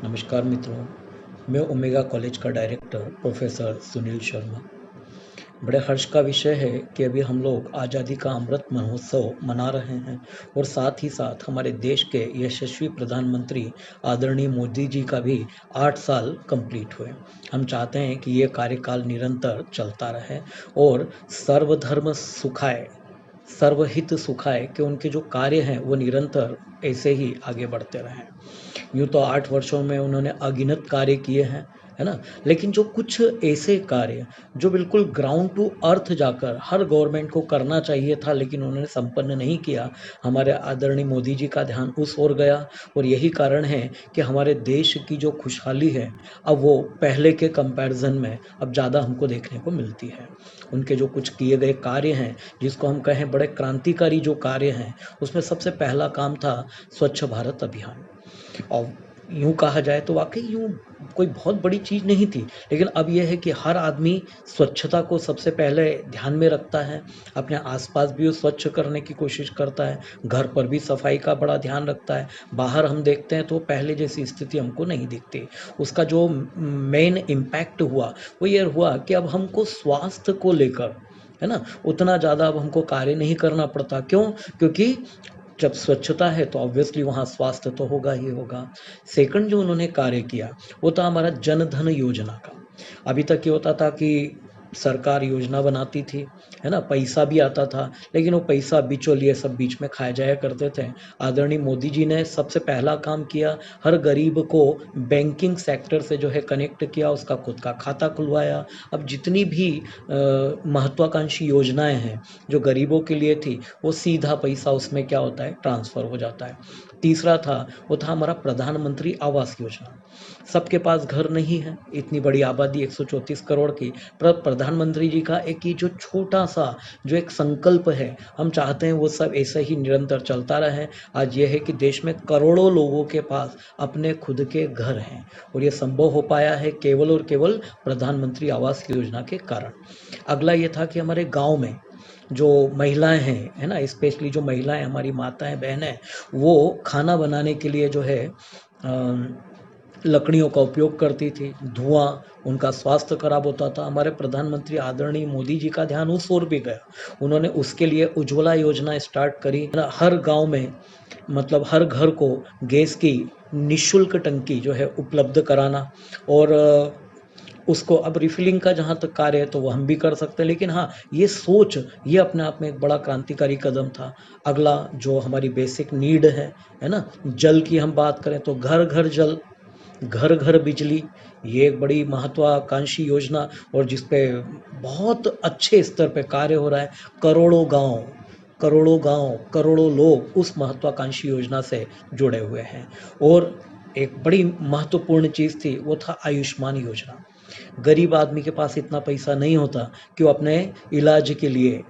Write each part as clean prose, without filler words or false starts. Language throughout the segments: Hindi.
नमस्कार मित्रों, मैं ओमेगा कॉलेज का डायरेक्टर प्रोफेसर सुनील शर्मा। बड़े हर्ष का विषय है कि अभी हम लोग आज़ादी का अमृत महोत्सव मना रहे हैं और साथ ही साथ हमारे देश के यशस्वी प्रधानमंत्री आदरणीय मोदी जी का भी 8 साल कंप्लीट हुए। हम चाहते हैं कि ये कार्यकाल निरंतर चलता रहे और सर्वधर्म सुखाए, सर्वहित सुखाए, कि उनके जो कार्य हैं वो निरंतर ऐसे ही आगे बढ़ते रहें। यूँ तो 8 वर्षों में उन्होंने अगिनत कार्य किए हैं, है ना? लेकिन जो कुछ ऐसे कार्य जो बिल्कुल ग्राउंड टू अर्थ जाकर हर गवर्नमेंट को करना चाहिए था लेकिन उन्होंने संपन्न नहीं किया, हमारे आदरणीय मोदी जी का ध्यान उस ओर गया और यही कारण है कि हमारे देश की जो खुशहाली है, अब वो पहले के कंपैरिज़न में अब ज़्यादा हमको देखने को मिलती है। उनके जो कुछ किए गए कार्य हैं, जिसको हम कहें बड़े क्रांतिकारी जो कार्य हैं, उसमें सबसे पहला काम था स्वच्छ भारत अभियान। और यूँ कहा जाए तो वाक़ई यूँ कोई बहुत बड़ी चीज़ नहीं थी, लेकिन अब ये है कि हर आदमी स्वच्छता को सबसे पहले ध्यान में रखता है, अपने आस-पास भी वो स्वच्छ करने की कोशिश करता है, घर पर भी सफाई का बड़ा ध्यान रखता है। बाहर हम देखते हैं तो पहले जैसी स्थिति हमको नहीं दिखती। उसका जो मेन इम्पैक्ट हुआ, वो ये हुआ कि अब हमको स्वास्थ्य को लेकर, है ना, उतना ज़्यादा अब हमको कार्य नहीं करना पड़ता। क्यों? क्योंकि जब स्वच्छता है तो ऑब्वियसली वहाँ स्वास्थ्य तो होगा ही होगा। सेकंड जो उन्होंने कार्य किया, वो था हमारा जन धन योजना का। अभी तक ये होता था कि सरकार योजना बनाती थी, है ना? पैसा भी आता था, लेकिन वो पैसा बिचौलिए सब बीच में खाए जाया करते थे। आदरणीय मोदी जी ने सबसे पहला काम किया, हर गरीब को बैंकिंग सेक्टर से जो है कनेक्ट किया, उसका खुद का खाता खुलवाया। अब जितनी भी महत्वाकांक्षी योजनाएँ हैं, जो गरीबों के लिए थी, वो सीधा पैसा उसमें क्या होता है, ट्रांसफ़र हो जाता है। तीसरा था, वो था हमारा प्रधानमंत्री आवास योजना। सबके पास घर नहीं है, इतनी बड़ी आबादी 134 करोड़ की, पर प्रधानमंत्री जी का एक ये जो छोटा-सा जो एक संकल्प है, हम चाहते हैं वो सब ऐसे ही निरंतर चलता रहे। आज ये है कि देश में करोड़ों लोगों के पास अपने खुद के घर हैं और ये संभव हो पाया है केवल और केवल प्रधानमंत्री आवास योजना के कारण। अगला ये था कि हमारे गाँव में जो महिलाएँ हैं, है ना? स्पेशली जो महिलाएँ हमारी माताएँ, बहनें, वो खाना बनाने के लिए जो है लकड़ियों का उपयोग करती थी, धुआँ, उनका स्वास्थ्य खराब होता था। हमारे प्रधानमंत्री आदरणीय मोदी जी का ध्यान उस ओर भी गया। उन्होंने उसके लिए उज्ज्वला योजना स्टार्ट करी, है ना? हर गाँव में, मतलब हर घर को गैस की निःशुल्क टंकी जो है उपलब्ध कराना और उसको अब रिफिलिंग का जहाँ तक कार्य है तो वो हम भी कर सकते हैं, लेकिन हाँ, ये सोच, ये अपने आप में एक बड़ा क्रांतिकारी कदम था। अगला जो हमारी बेसिक नीड है ना? जल की हम बात करें तो घर-घर जल, घर-घर बिजली, ये एक बड़ी महत्वाकांक्षी योजना और जिस पे बहुत अच्छे स्तर पे कार्य हो रहा है। करोड़ों गाँव, करोड़ों गाँव, करोड़ों लोग उस महत्वाकांक्षी योजना से जुड़े हुए हैं। और एक बड़ी महत्वपूर्ण चीज़ थी, वो था आयुष्मान योजना। गरीब आदमी के पास इतना पैसा नहीं होता कि वो अपने इलाज के लिए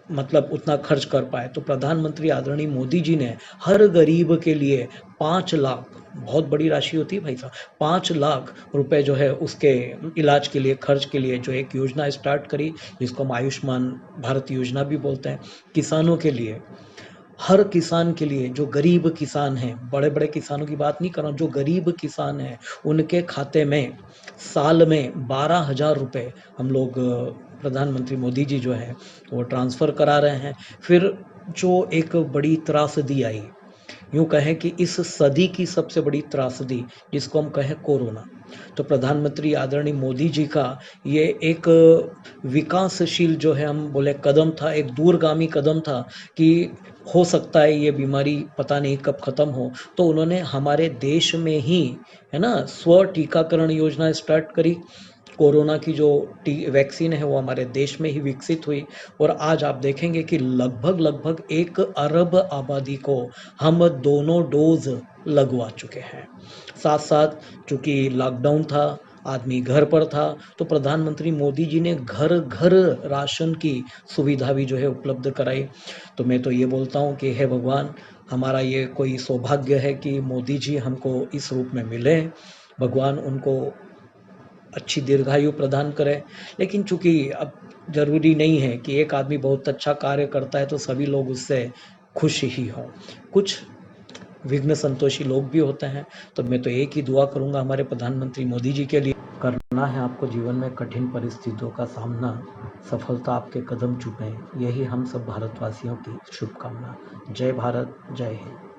मतलब उतना खर्च कर पाए, तो प्रधानमंत्री आदरणीय मोदी जी ने हर गरीब के लिए 5 लाख, बहुत बड़ी राशि होती है भाई साहब, 5 लाख रुपए जो है उसके इलाज के लिए, खर्च के लिए जो एक योजना स्टार्ट करी, जिसको हम आयुष्मान भारत योजना भी बोलते हैं। किसानों के लिए, हर किसान के लिए, जो गरीब किसान हैं, बड़े-बड़े किसानों की बात नहीं कर रहा हूँ, जो गरीब किसान हैं, उनके खाते में साल में 12,000 रुपए हम लोग प्रधानमंत्री मोदी जी जो हैं, वो ट्रांसफ़र करा रहे हैं। फिर जो एक बड़ी त्रासदी आई, यूँ कहें कि इस सदी की सबसे बड़ी त्रासदी, जिसको हम कहें कोरोना, तो प्रधानमंत्री आदरणीय मोदी जी का ये एक विकासशील जो है हम बोले कदम था, एक दूरगामी कदम था कि हो सकता है ये बीमारी पता नहीं कब ख़त्म हो, तो उन्होंने हमारे देश में ही, है ना, स्व टीकाकरण योजना स्टार्ट करी। कोरोना की जो वैक्सीन है वो हमारे देश में ही विकसित हुई और आज आप देखेंगे कि लगभग 1 अरब आबादी को हम दोनों डोज लगवा चुके हैं। साथ साथ चूंकि लॉकडाउन था, आदमी घर पर था, तो प्रधानमंत्री मोदी जी ने घर घर राशन की सुविधा भी जो है उपलब्ध कराई। तो मैं तो ये बोलता हूँ कि हे भगवान, हमारा ये कोई सौभाग्य है कि मोदी जी हमको इस रूप में मिले। भगवान उनको अच्छी दीर्घायु प्रदान करें। लेकिन चूँकि अब ज़रूरी नहीं है कि एक आदमी बहुत अच्छा कार्य करता है तो सभी लोग उससे खुश ही हों। कुछ विघ्न संतोषी लोग भी होते हैं। तो मैं तो एक ही दुआ करूँगा हमारे प्रधानमंत्री मोदी जी के लिए, करना है आपको जीवन में कठिन परिस्थितियों का सामना, सफलता आपके कदम चूमें, यही हम सब भारतवासियों की शुभकामना। जय भारत, जय हिंद।